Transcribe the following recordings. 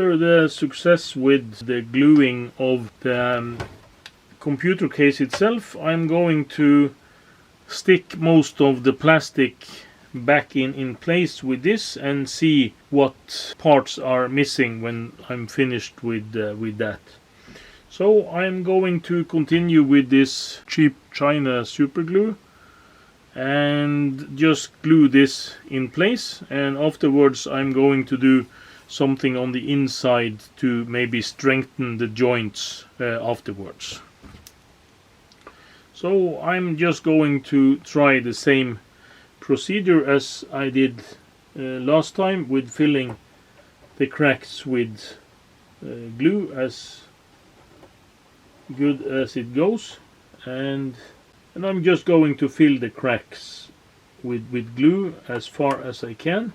After the success with the gluing of the computer case itself, I'm going to stick most of the plastic back in place with this and see what parts are missing when I'm finished with that. So I'm going to continue with this cheap China super glue and just glue this in place, and afterwards I'm going to do something on the inside to maybe strengthen the joints afterwards. So I'm just going to try the same procedure as I did last time, with filling the cracks with glue as good as it goes, and I'm just going to fill the cracks with glue as far as I can,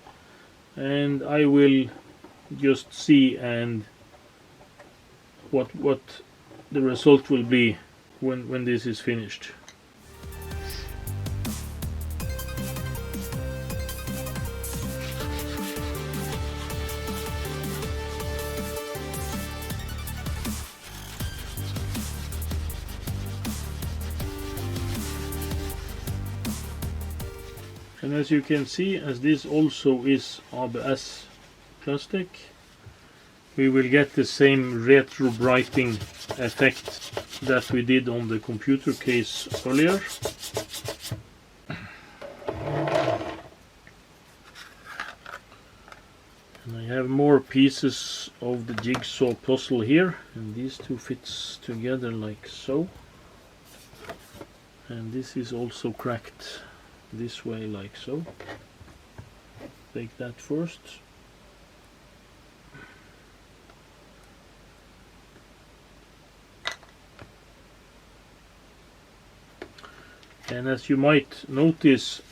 and I will just see and what the result will be when this is finished. And as you can see, as this also is ABS plastic, we will get the same retro brighting effect that we did on the computer case earlier. And I have more pieces of the jigsaw puzzle here, and these two fits together like so. And this is also cracked this way like so. Take that first. And as you might notice,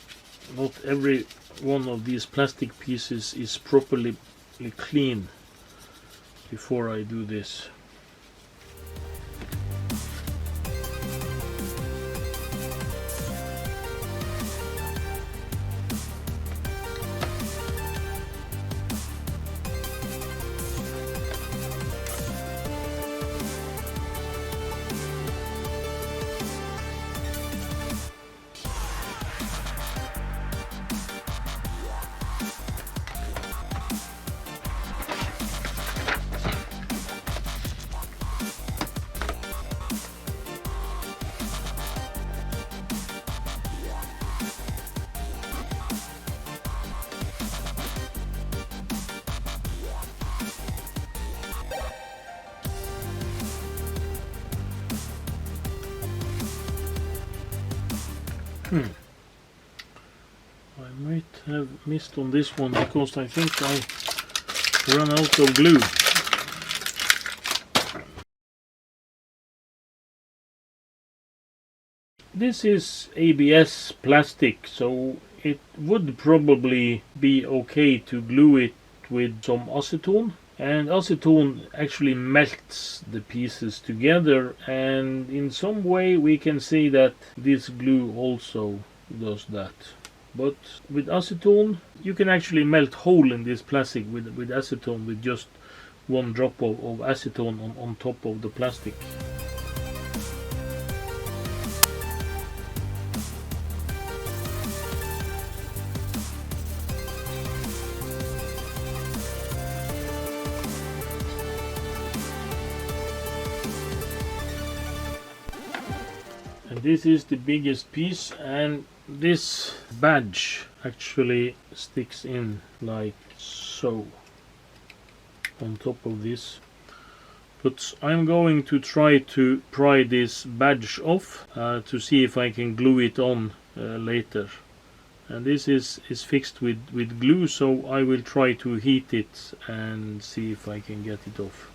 not every one of these plastic pieces is properly clean before I do this. I might have missed on this one because I think I ran out of glue. This is ABS plastic, so it would probably be okay to glue it with some acetone. And acetone actually melts the pieces together, and in some way we can see that this glue also does that. But with acetone you can actually melt hole in this plastic with acetone, with just one drop of acetone on top of the plastic. And this is the biggest piece, and this badge actually sticks in like so on top of this. But I'm going to try to pry this badge off to see if I can glue it on later. And this is fixed with glue, so I will try to heat it and see if I can get it off.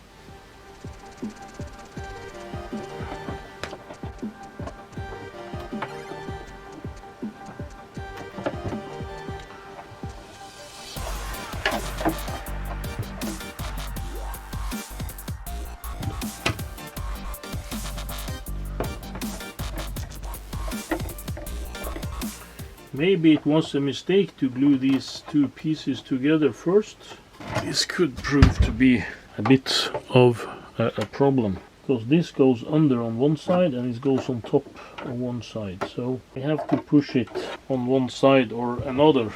Maybe it was a mistake to glue these two pieces together first. This could prove to be a bit of a problem, because this goes under on one side and it goes on top on one side, so we have to push it on one side or another.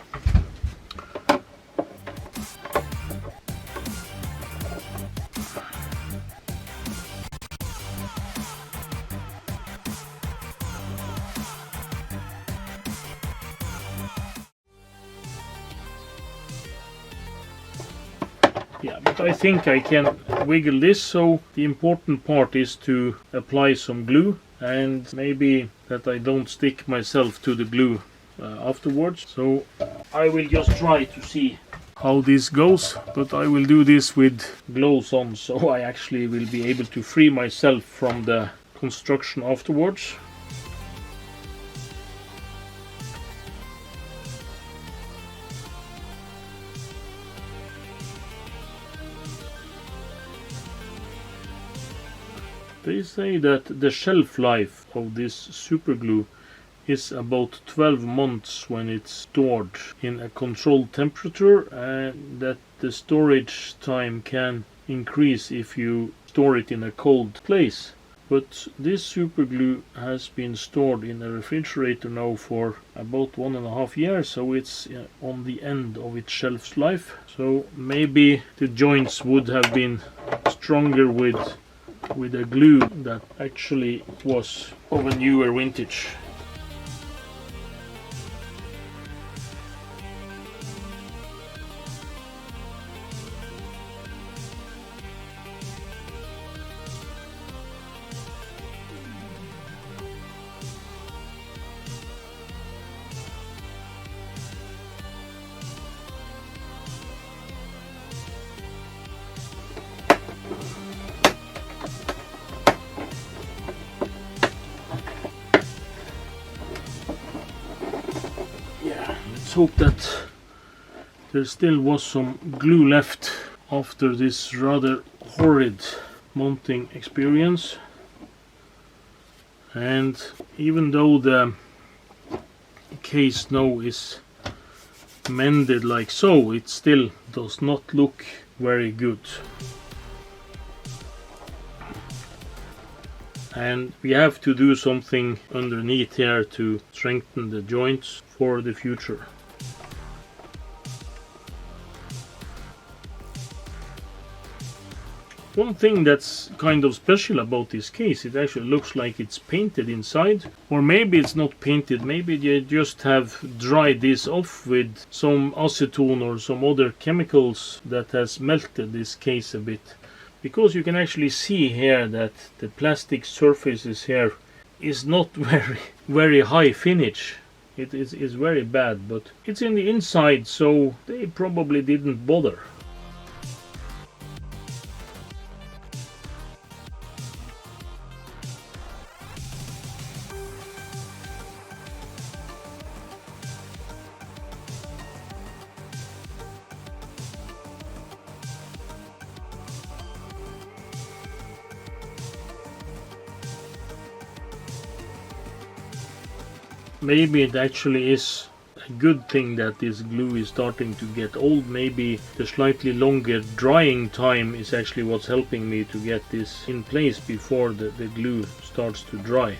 Yeah, but I think I can wiggle this, so the important part is to apply some glue, and maybe that I don't stick myself to the glue afterwards. So I will just try to see how this goes, but I will do this with gloves on, so I actually will be able to free myself from the construction afterwards. They say that the shelf life of this super glue is about 12 months when it's stored in a controlled temperature, and that the storage time can increase if you store it in a cold place. But this super glue has been stored in a refrigerator now for about 1.5 years, so it's on the end of its shelf life. So maybe the joints would have been stronger with a glue that actually was of a newer vintage. Let's hope that there still was some glue left after this rather horrid mounting experience. And even though the case now is mended like so, it still does not look very good. And we have to do something underneath here to strengthen the joints for the future. One thing that's kind of special about this case, it actually looks like it's painted inside, or maybe it's not painted, maybe they just have dried this off with some acetone or some other chemicals that has melted this case a bit. Because you can actually see here that the plastic surfaces here is not very high finish. It is very bad, but it's in the inside, so they probably didn't bother. Maybe it actually is a good thing that this glue is starting to get old. Maybe the slightly longer drying time is actually what's helping me to get this in place before the glue starts to dry.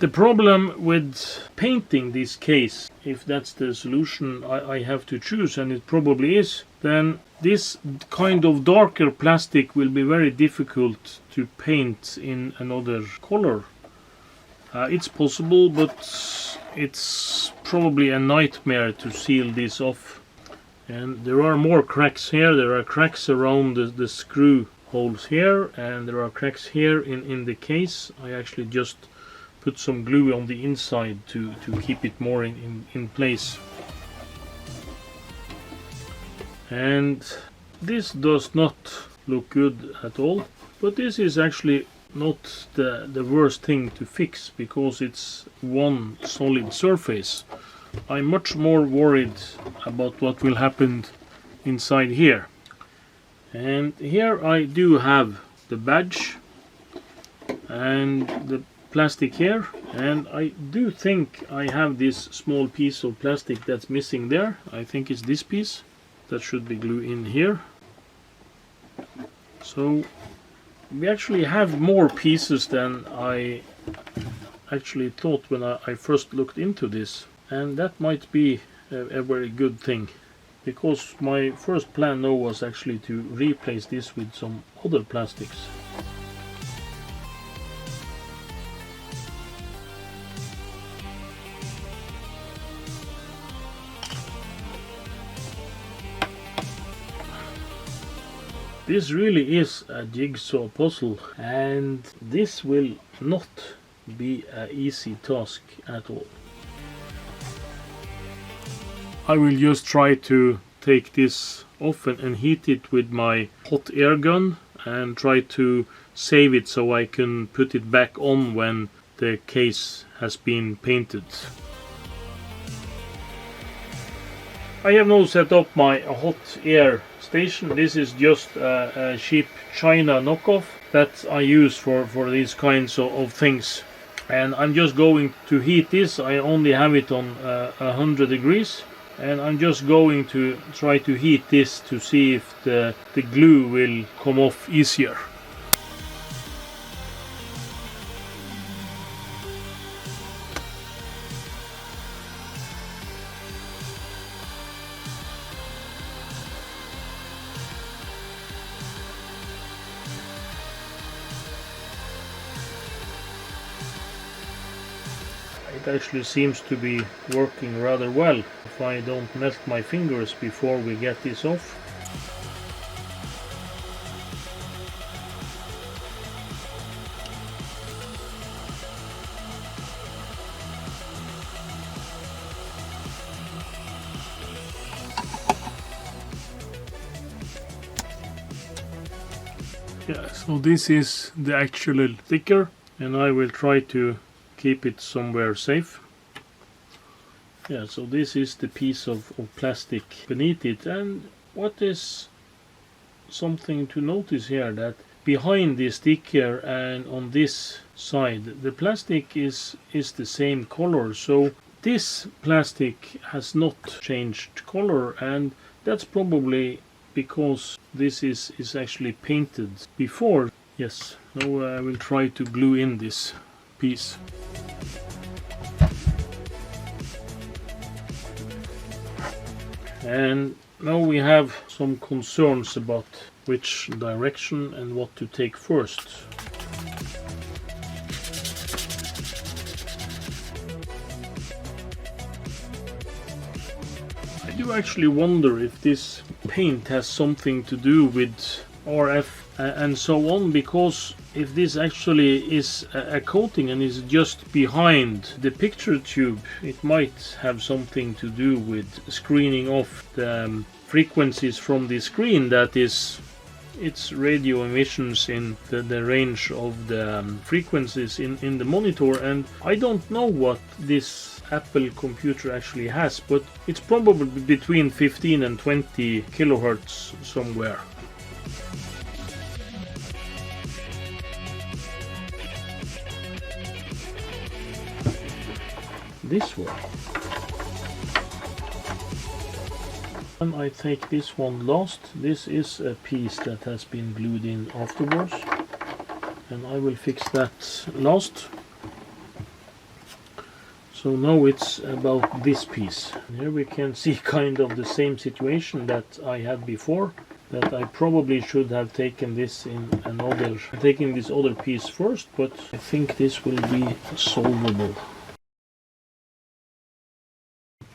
The problem with painting this case, if that's the solution I have to choose, and it probably is, then this kind of darker plastic will be very difficult to paint in another color. It's possible, but it's probably a nightmare to seal this off. And there are more cracks here. There are cracks around the screw holes here, and there are cracks here in the case. I actually just put some glue on the inside to keep it more in place. And this does not look good at all, but this is actually not the worst thing to fix, because it's one solid surface. I'm much more worried about what will happen inside here. And here I do have the badge and the plastic here, and I do think I have this small piece of plastic that's missing there. I think it's this piece that should be glued in here. So we actually have more pieces than I actually thought when I first looked into this, and that might be a very good thing, because my first plan now was actually to replace this with some other plastics. This really is a jigsaw puzzle, and this will not be an easy task at all. I will just try to take this off and heat it with my hot air gun and try to save it so I can put it back on when the case has been painted. I have now set up my hot air station. This is just a cheap China knockoff that I use for these kinds of things. And I'm just going to heat this. I only have it on 100 degrees. And I'm just going to try to heat this to see if the glue will come off easier. It actually seems to be working rather well if I don't melt my fingers before we get this off. Yeah, so this is the actual sticker, and I will try to keep it somewhere safe. Yeah, so this is the piece of plastic beneath it, and what is something to notice here, that behind the sticker and on this side the plastic is the same color, so this plastic has not changed color, and that's probably because this is actually painted before. Yes, now I will try to glue in this piece. And now we have some concerns about which direction and what to take first. I do actually wonder if this paint has something to do with RF and so on, because if this actually is a coating and is just behind the picture tube, it might have something to do with screening off the frequencies from the screen, that is, its radio emissions in the range of the frequencies in the monitor. And I don't know what this Apple computer actually has, but it's probably between 15 and 20 kilohertz somewhere. This one. And I take this one last. This is a piece that has been glued in afterwards, and I will fix that last. So now it's about this piece. And here we can see kind of the same situation that I had before, that I probably should have taken this other piece first, but I think this will be solvable.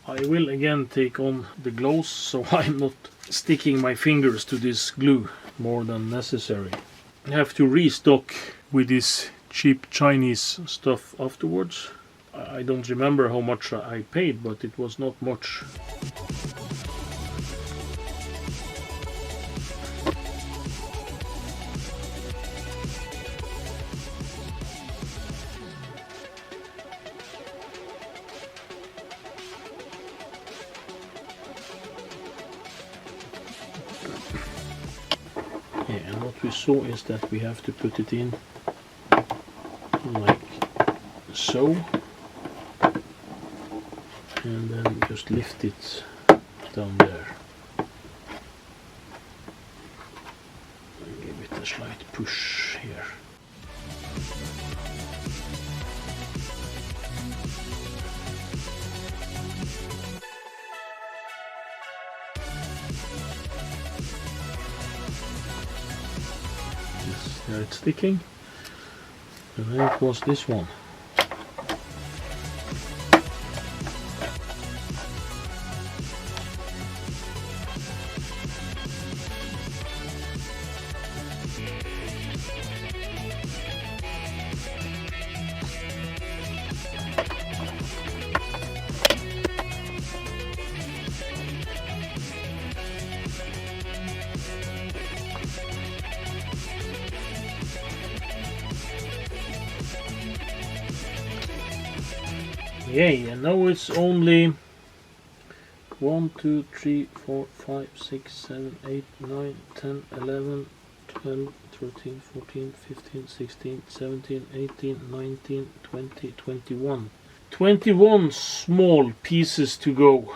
I will again take on the gloves so I'm not sticking my fingers to this glue more than necessary. I have to restock with this cheap Chinese stuff afterwards. I don't remember how much I paid, but it was not much. Yeah, and what we saw is that we have to put it in like so, and then just lift it down there and give it a slight push here. Yes, there it's sticking. And then it was this one. Yay, and now it's only 1, 2, 3, 4, 5, 6, 7, 8, 9, 10, 11, 12, 13, 14, 15, 16, 17, 18, 19, 20, 21. 21 small pieces to go.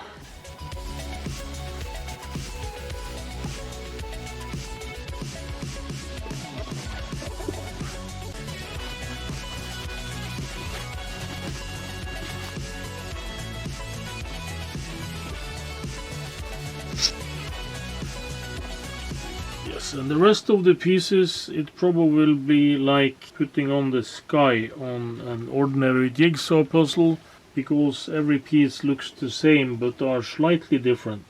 And the rest of the pieces, it probably will be like putting on the sky on an ordinary jigsaw puzzle, because every piece looks the same but are slightly different.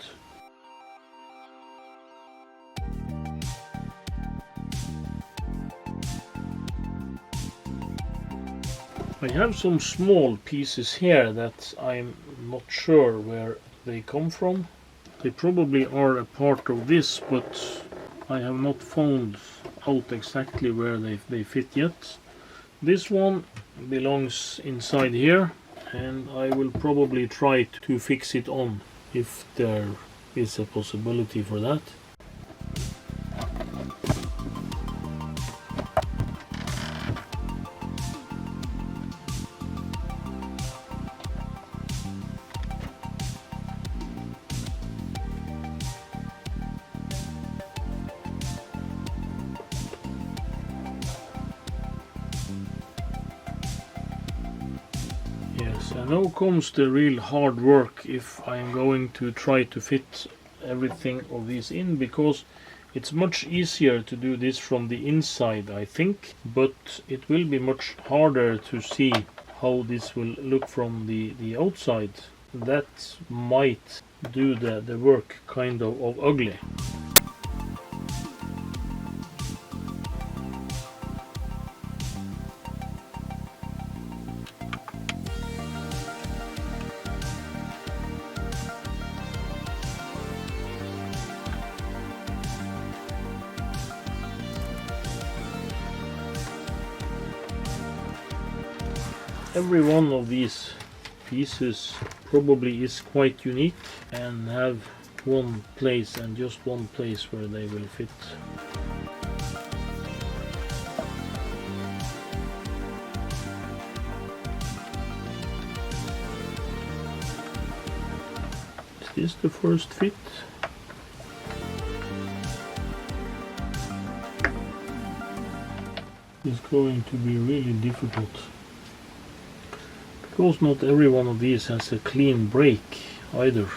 I have some small pieces here that I'm not sure where they come from. They probably are a part of this, but I have not found out exactly where they fit yet. This one belongs inside here, and I will probably try to fix it on if there is a possibility for that. Yes, and now comes the real hard work if I'm going to try to fit everything of these in, because it's much easier to do this from the inside, I think, but it will be much harder to see how this will look from the outside. That might do the work kind of ugly. Every one of these pieces probably is quite unique and have one place and just one place where they will fit. Is this the first fit? It's going to be really difficult, because not every one of these has a clean break either.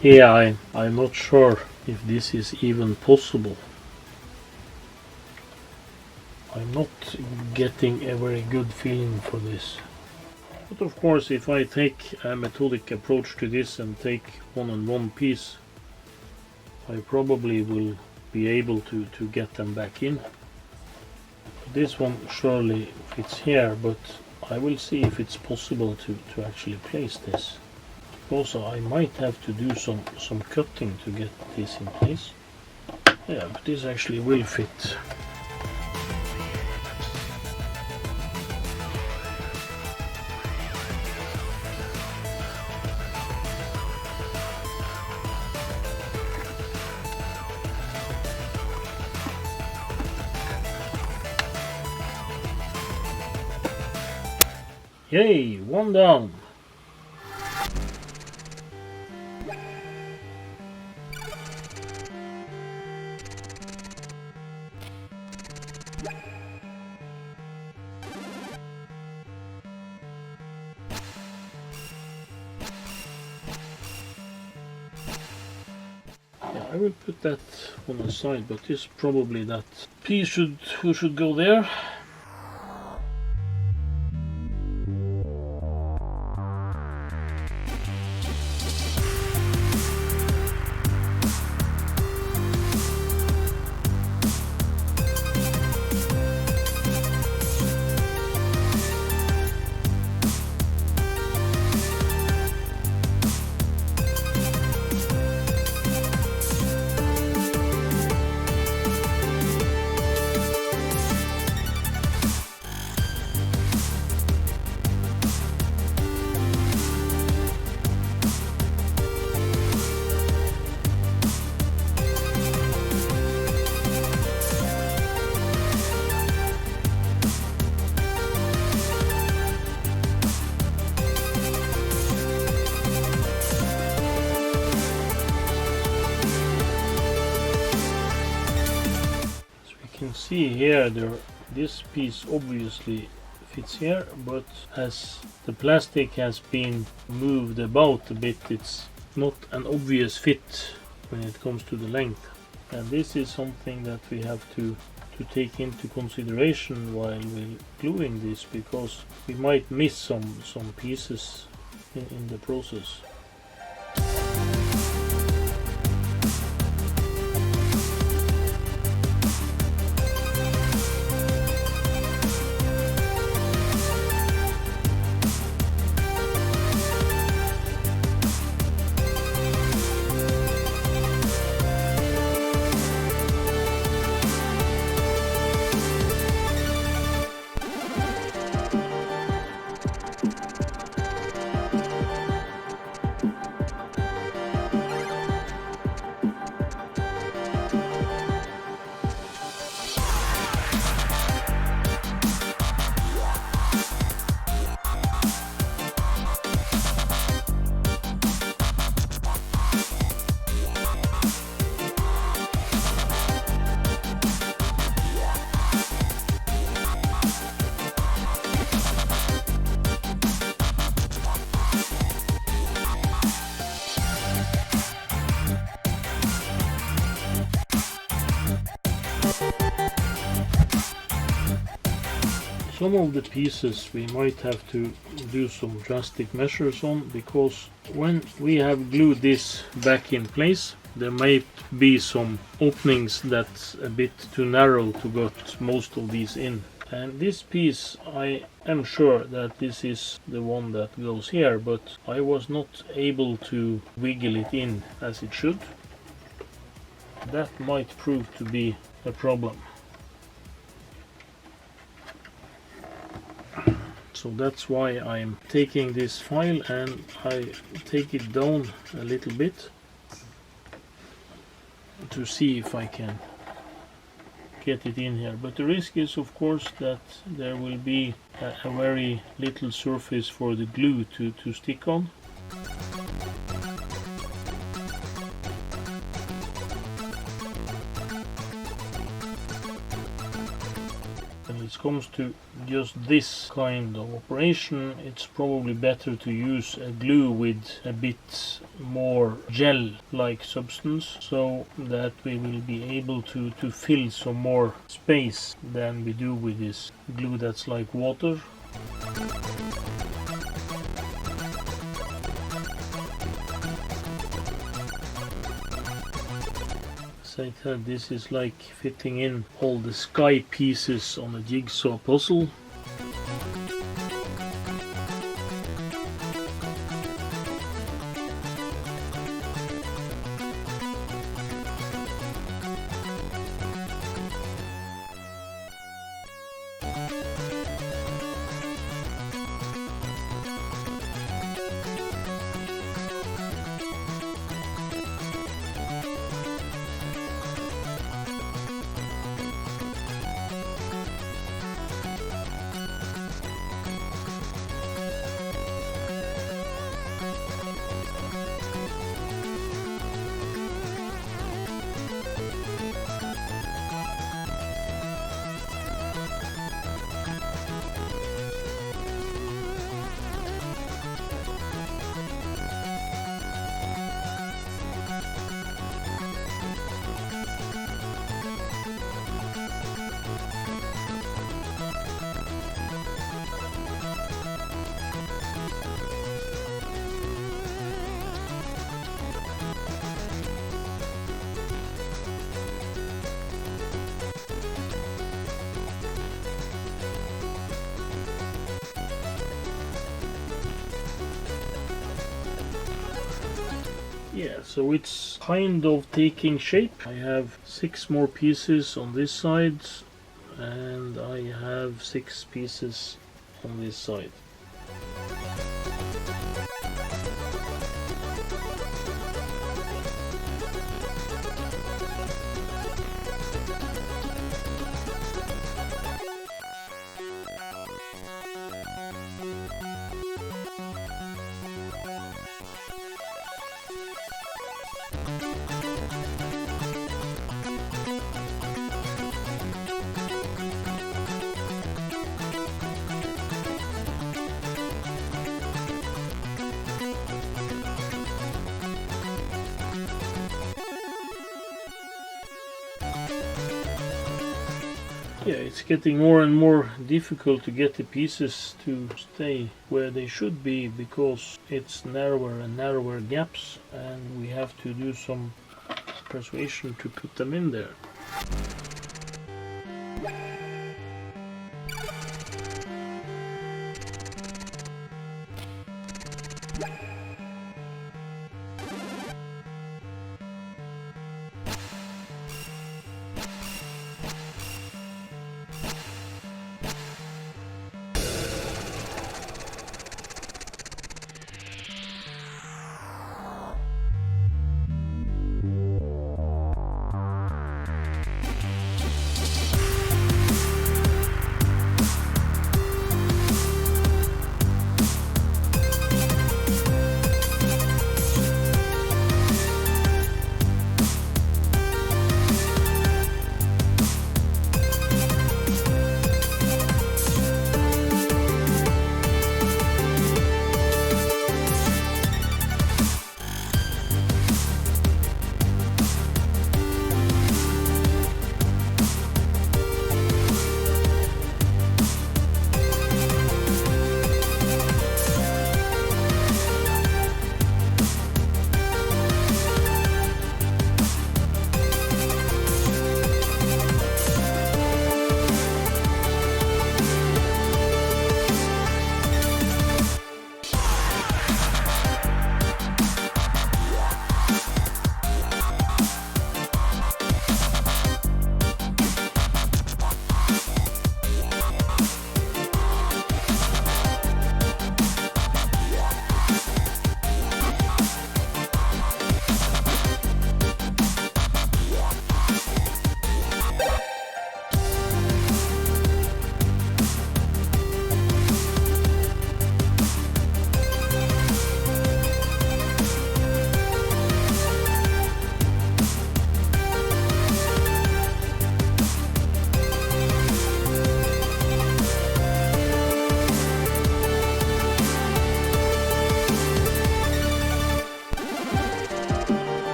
Yeah, I'm not sure if this is even possible. I'm not getting a very good feeling for this. But of course, if I take a methodic approach to this and take one piece, I probably will be able to get them back in. This one surely fits here, but I will see if it's possible to actually place this. Also, I might have to do some cutting to get this in place. Yeah, but this actually will fit. Yay, one down. Yeah, I will put that on the side, but this probably that piece should go there. See here, this piece obviously fits here, but as the plastic has been moved about a bit, it's not an obvious fit when it comes to the length. And this is something that we have to take into consideration while we're gluing this, because we might miss some pieces in the process. Some of the pieces we might have to do some drastic measures on, because when we have glued this back in place, there might be some openings that's a bit too narrow to get most of these in. And this piece, I am sure that this is the one that goes here, but I was not able to wiggle it in as it should. That might prove to be a problem. So that's why I'm taking this file and I take it down a little bit to see if I can get it in here. But the risk is, of course, that there will be a very little surface for the glue to stick on. When it comes to just this kind of operation, it's probably better to use a glue with a bit more gel-like substance, so that we will be able to fill some more space than we do with this glue that's like water. as I said, this is like fitting in all the sky pieces on a jigsaw puzzle. Yeah, so it's kind of taking shape. I have 6 more pieces on this side, and I have 6 pieces on this side. Yeah, it's getting more and more difficult to get the pieces to stay where they should be because it's narrower and narrower gaps, and we have to do some persuasion to put them in there.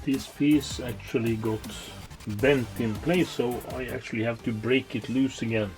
This piece actually got bent in place, so I actually have to break it loose again.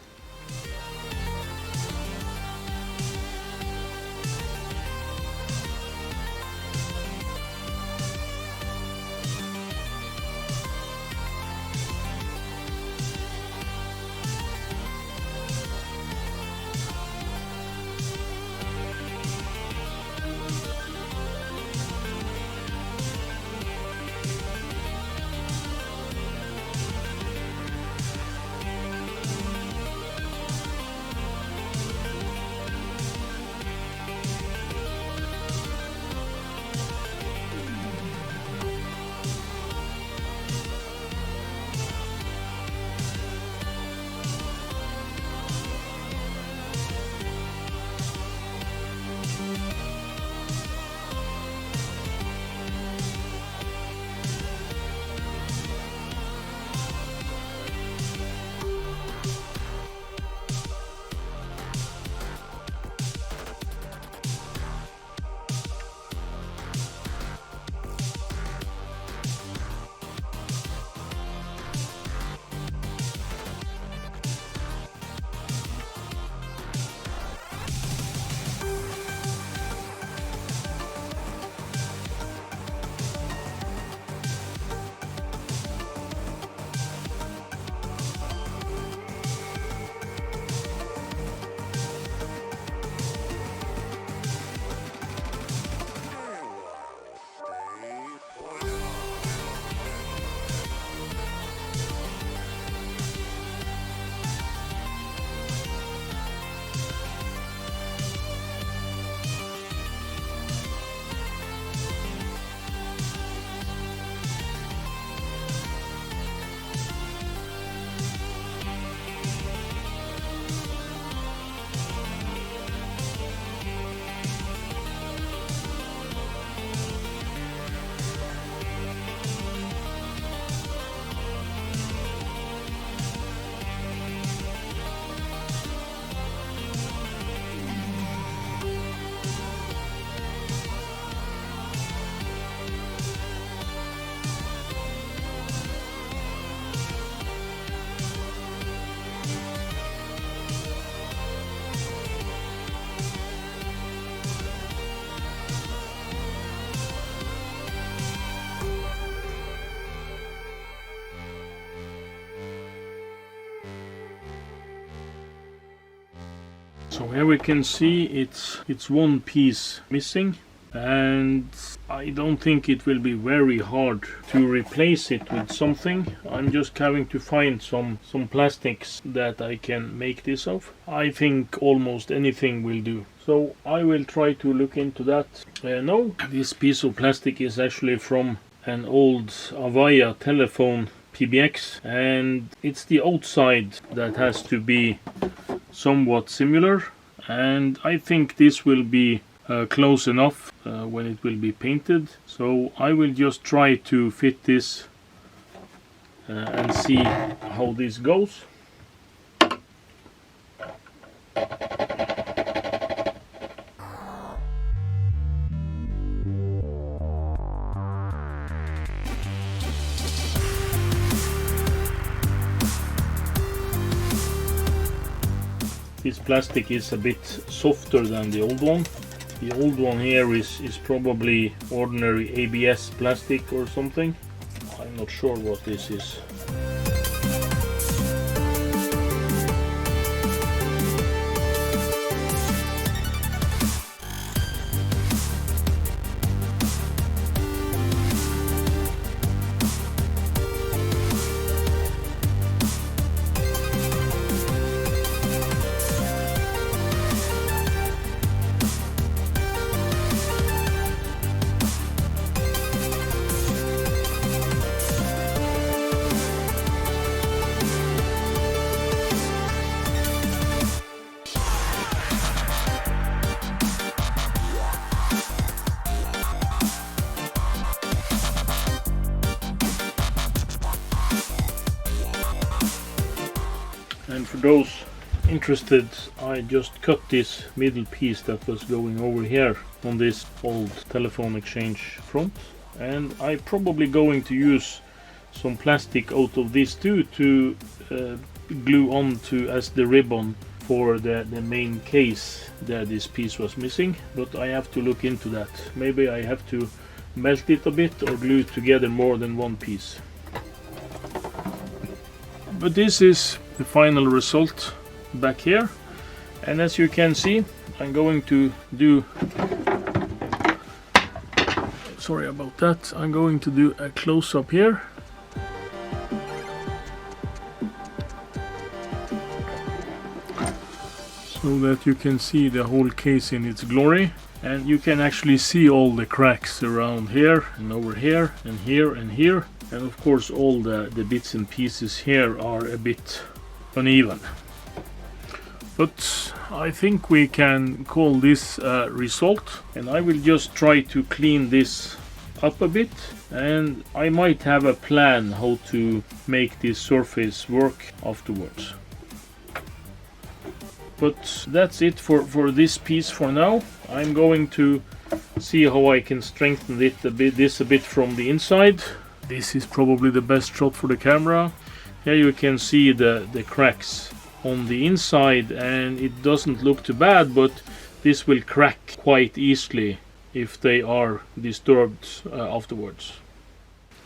So here we can see it's one piece missing, and I don't think it will be very hard to replace it with something. I'm just having to find some plastics that I can make this of. I think almost anything will do. So I will try to look into that. No, this piece of plastic is actually from an old Avaya telephone PBX, and it's the outside that has to be somewhat similar, and I think this will be close enough when it will be painted. So I will just try to fit this and see how this goes. This plastic is a bit softer than the old one. The old one here is probably ordinary ABS plastic or something. I'm not sure what this is. And for those interested, I just cut this middle piece that was going over here on this old telephone exchange front, and I'm probably going to use some plastic out of this too to glue onto as the ribbon for the main case that this piece was missing, but I have to look into that. Maybe I have to melt it a bit or glue it together more than one piece. But this is the final result back here, and as you can see, I'm going to do, sorry about that, I'm going to do a close-up here. So that you can see the whole case in its glory, and you can actually see all the cracks around here and over here and here and here, and of course all the bits and pieces here are a bit uneven. But I think we can call this a result, and I will just try to clean this up a bit, and I might have a plan how to make this surface work afterwards. But that's it for this piece for now. I'm going to see how I can strengthen it a bit from the inside. This is probably the best shot for the camera. Here you can see the cracks on the inside, and it doesn't look too bad, but this will crack quite easily if they are disturbed afterwards.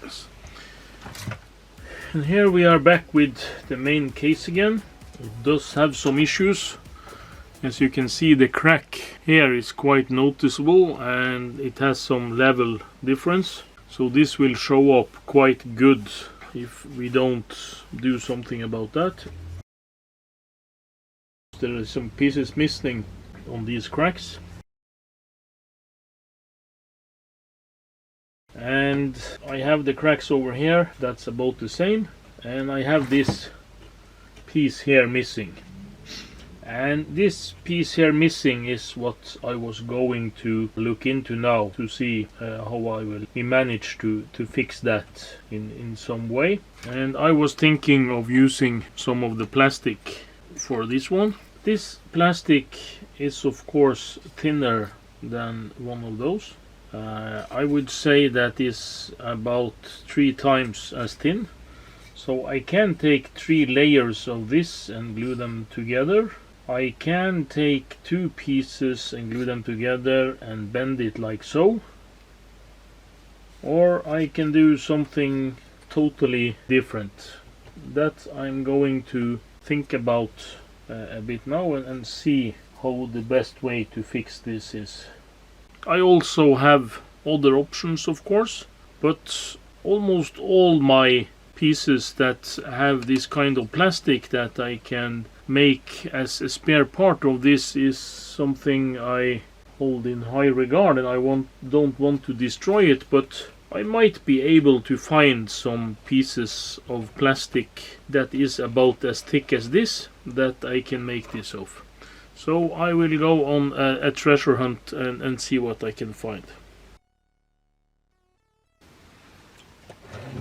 Yes. And here we are back with the main case again. It does have some issues. As you can see, the crack here is quite noticeable and it has some level difference. So this will show up quite good if we don't do something about that. There are some pieces missing on these cracks. And I have the cracks over here, that's about the same. And I have this piece here missing. And this piece here missing is what I was going to look into now to see how I will manage to fix that in some way. And I was thinking of using some of the plastic for this one. This plastic is of course thinner than one of those. I would say that is about 3 times as thin. So I can take 3 layers of this and glue them together. I can take 2 pieces and glue them together and bend it like so. Or I can do something totally different. That I'm going to think about a bit now and see how the best way to fix this is. I also have other options, of course, but almost all my pieces that have this kind of plastic that I can make as a spare part of this is something I hold in high regard, and I don't want to destroy it, but I might be able to find some pieces of plastic that is about as thick as this that I can make this of. So I will go on a treasure hunt and see what I can find.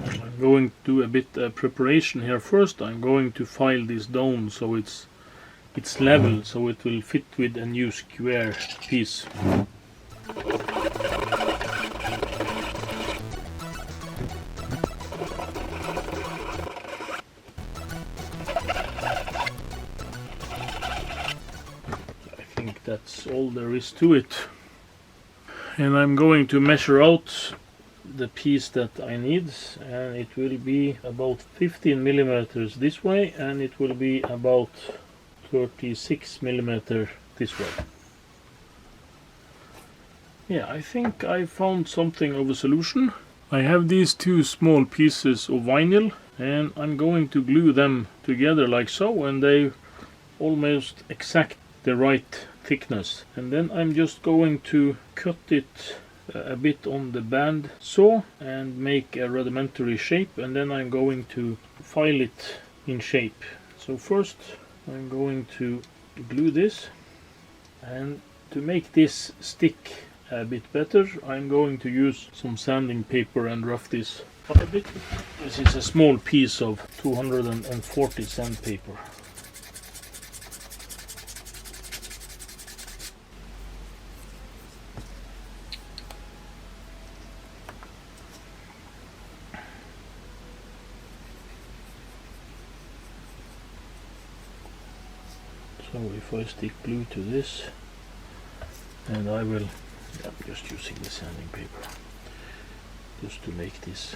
I'm going to do a bit preparation here first. I'm going to file this down so it's level, so it will fit with a new square piece. I think that's all there is to it. And I'm going to measure out the piece that I need, and it will be about 15 millimeters this way, and it will be about 36 millimeter this way. Yeah, I think I found something of a solution. I have these 2 small pieces of vinyl, and I'm going to glue them together like so, and they almost exact the right thickness. And then I'm just going to cut it a bit on the band saw and make a rudimentary shape, and then I'm going to file it in shape. So first I'm going to glue this, and to make this stick a bit better I'm going to use some sanding paper and rough this up a bit. This is a small piece of 240 sandpaper. So if I stick glue to this, and I will, I'm just using the sanding paper just to make this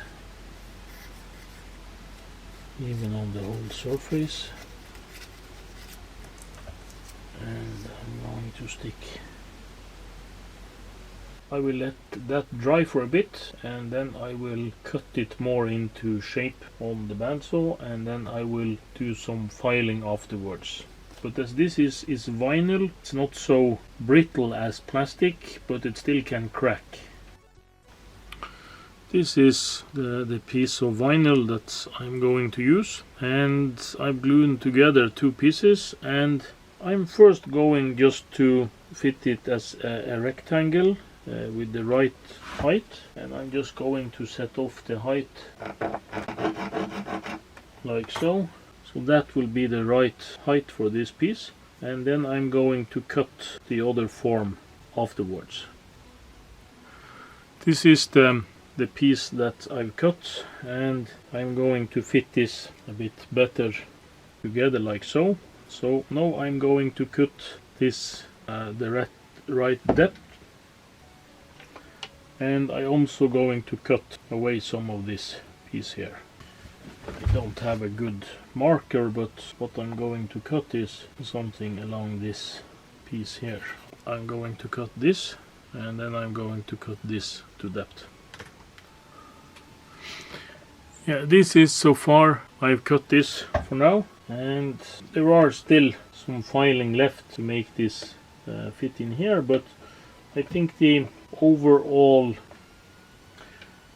even on the whole surface, and I'm going to stick. I will let that dry for a bit, and then I will cut it more into shape on the bandsaw, and then I will do some filing afterwards. But as this is vinyl, it's not so brittle as plastic, but it still can crack. This is the piece of vinyl that I'm going to use, and I've glued together two pieces, and I'm first going just to fit it as a rectangle with the right height, and I'm just going to set off the height like so. So that will be the right height for this piece, and then I'm going to cut the other form afterwards. This is the piece that I've cut, and I'm going to fit this a bit better together like so. So now I'm going to cut this the right depth, and I'm also going to cut away some of this piece here. I don't have a good marker, but what I'm going to cut is something along this piece here. I'm going to cut this, and then I'm going to cut this to depth. Yeah, this is so far. I've cut this for now, and there are still some filing left to make this fit in here, but I think the overall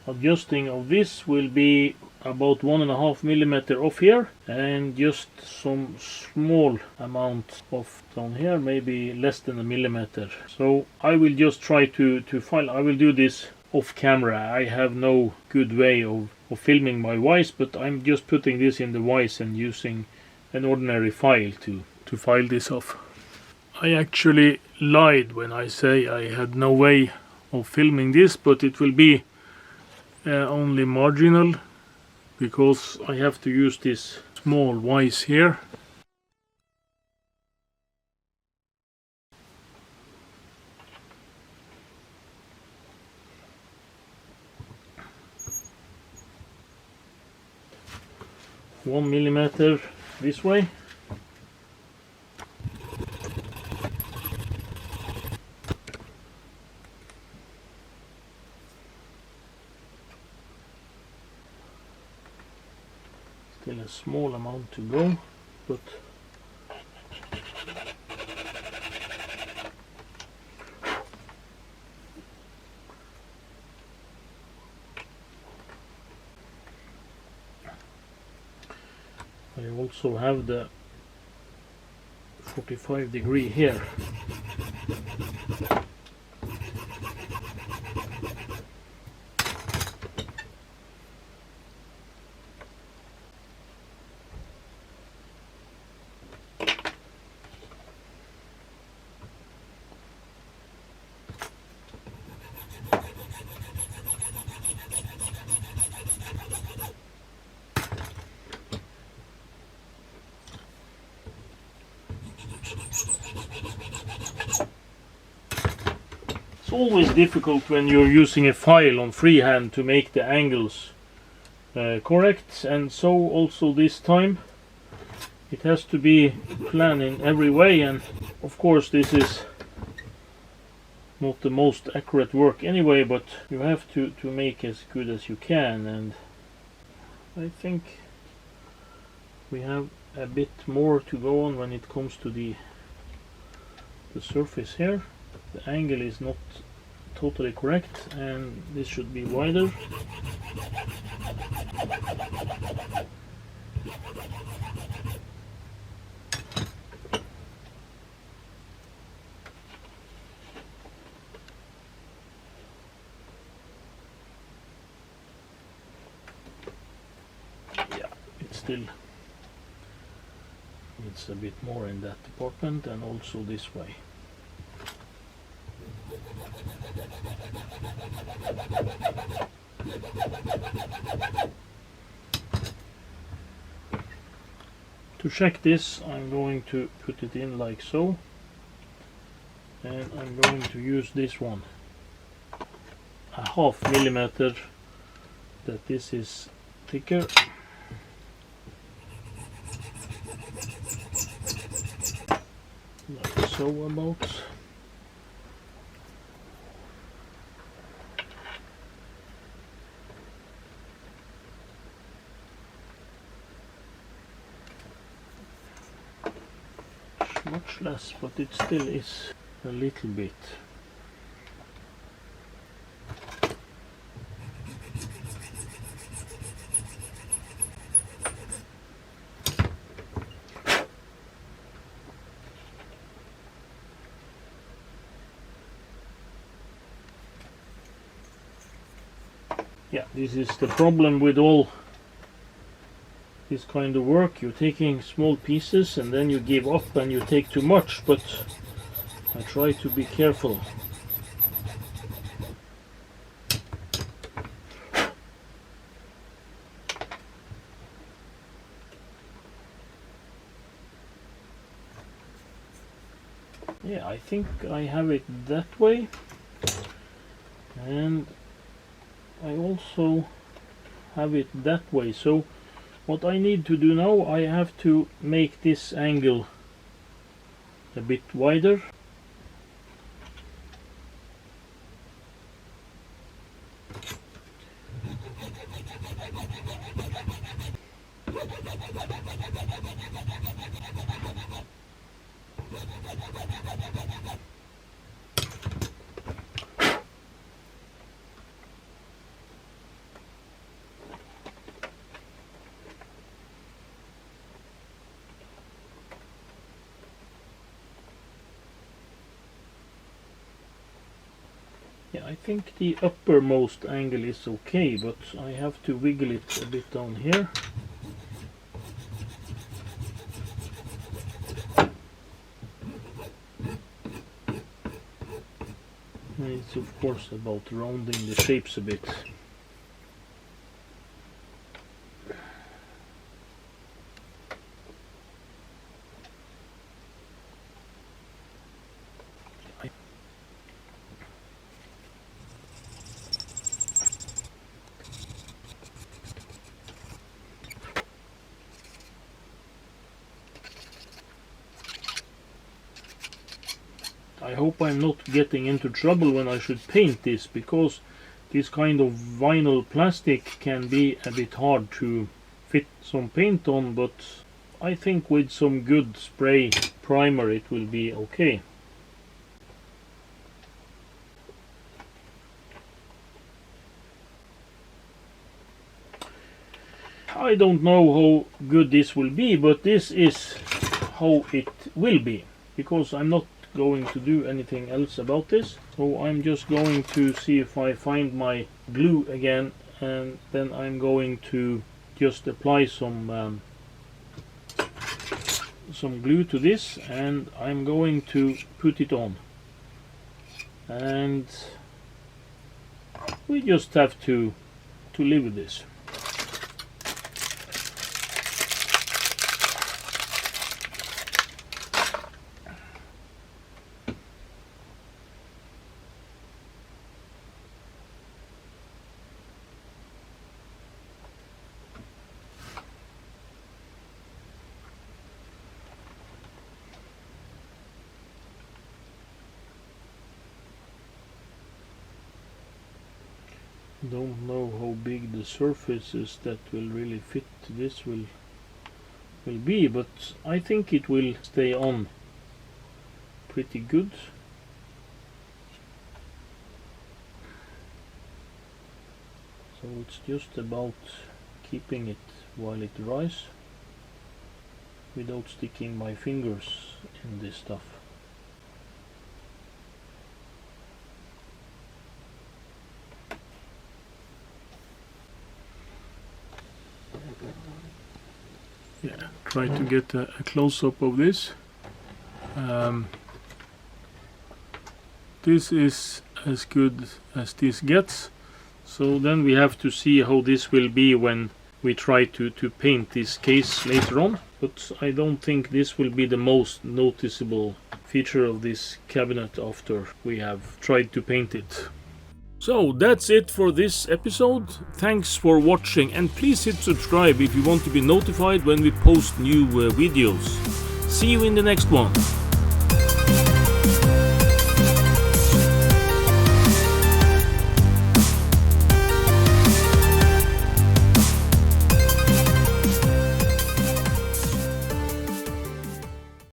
adjusting of this will be about 1.5 millimeter off here, and just some small amount off down here, maybe less than a millimeter. So I will just try to file. I will do this off camera. I have no good way of filming my vise, but I'm just putting this in the vise and using an ordinary file to file this off. I actually lied when I say I had no way of filming this, but it will be only marginal, because I have to use this small vise here. One millimeter this way. Still a small amount to go, but I also have the 45 degree here. It's always difficult when you're using a file on freehand to make the angles correct, and so also this time it has to be planned in every way, and of course this is not the most accurate work anyway, but you have to make as good as you can, and I think we have a bit more to go on when it comes to the surface here. The angle is not totally correct, and this should be wider. Yeah, it still needs a bit more in that department, and also this way. To check this, I'm going to put it in like so, and I'm going to use this one, a 0.5 millimeter, that this is thicker. Like so about. Much less, but it still is a little bit. Yeah, this is the problem with all this kind of work. You're taking small pieces and then you give up and you take too much, but I try to be careful. Yeah, I think I have it that way, and I also have it that way. So what I need to do now, I have to make this angle a bit wider. Yeah, I think the uppermost angle is okay, but I have to wiggle it a bit down here. And it's of course about rounding the shapes a bit. I hope I'm not getting into trouble when I should paint this, because this kind of vinyl plastic can be a bit hard to fit some paint on, but I think with some good spray primer it will be okay. I don't know how good this will be, but this is how it will be, because I'm not going to do anything else about this. So I'm just going to see if I find my glue again, and then I'm going to just apply some glue to this, and I'm going to put it on, and we just have to live with this. Don't know how big the surfaces that will really fit this will be, but I think it will stay on pretty good. So it's just about keeping it while it dries without sticking my fingers in this stuff. Yeah, try to get a close-up of this. This is as good as this gets. So then we have to see how this will be when we try to paint this case later on. But I don't think this will be the most noticeable feature of this cabinet after we have tried to paint it. So that's it for this episode. Thanks for watching, and please hit subscribe if you want to be notified when we post new videos. See you in the next one.